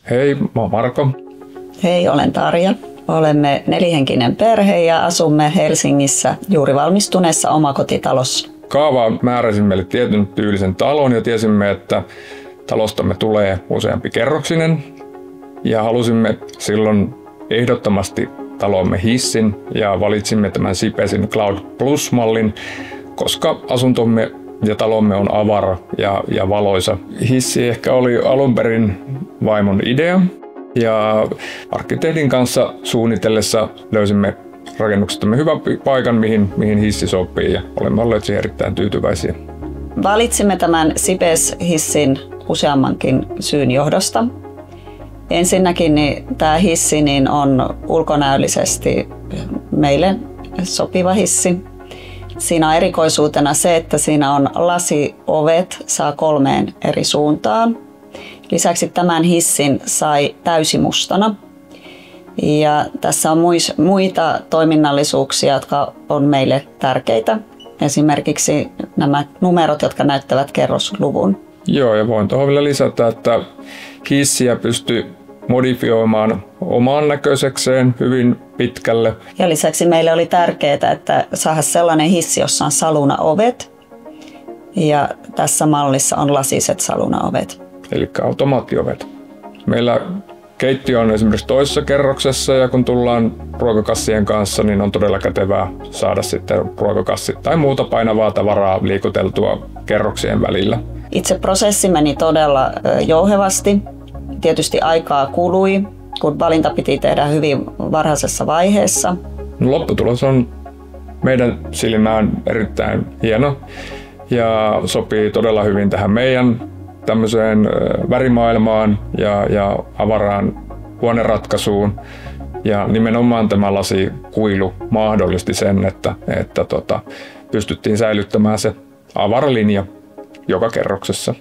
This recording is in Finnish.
Hei, mä oon Marko. Hei, olen Tarja. Olemme nelihenkinen perhe ja asumme Helsingissä juuri valmistuneessa omakotitalossa. Kaava määräsi meille tietyn tyylisen talon ja tiesimme, että talostamme tulee useampi kerroksinen. Ja halusimme silloin ehdottomasti taloomme hissin ja valitsimme tämän Sipesin Cloud Plus-mallin, koska asuntomme ja talomme on avara ja valoisa. Hissi ehkä oli alun perin vaimon idea ja arkkitehdin kanssa suunnitellessa löysimme rakennuksestamme hyvän paikan, mihin hissi sopii ja olemme olleet siihen erittäin tyytyväisiä. Valitsimme tämän Sipes-hissin useammankin syyn johdosta. Ensinnäkin tämä hissi on ulkonäöllisesti meille sopiva hissi. Siinä on erikoisuutena se, että siinä on lasiovet, saa 3 eri suuntaan. Lisäksi tämän hissin sai täysimustana. Ja tässä on muita toiminnallisuuksia, jotka on meille tärkeitä. Esimerkiksi nämä numerot, jotka näyttävät kerrosluvun. Joo, ja voin tuohon vielä lisätä, että hissiä pystyy modifioimaan omaan näköisekseen hyvin pitkälle. Ja lisäksi meille oli tärkeää, että saada sellainen hissi, jossa on salunaovet. Ja tässä mallissa on lasiset salunaovet. Eli automaattiovet. Meillä keittiö on esimerkiksi toisessa kerroksessa ja kun tullaan ruokakassien kanssa, niin on todella kätevää saada sitten ruokakassit tai muuta painavaa tavaraa liikuteltua kerroksien välillä. Itse prosessi meni todella jouhevasti. Tietysti aikaa kului, kun valinta piti tehdä hyvin varhaisessa vaiheessa. Lopputulos on meidän silmään erittäin hieno ja sopii todella hyvin tähän meidän tämmöiseen värimaailmaan ja avaraan huoneratkaisuun. Ja nimenomaan tämä lasikuilu mahdollisti sen, että pystyttiin säilyttämään se avara linja joka kerroksessa.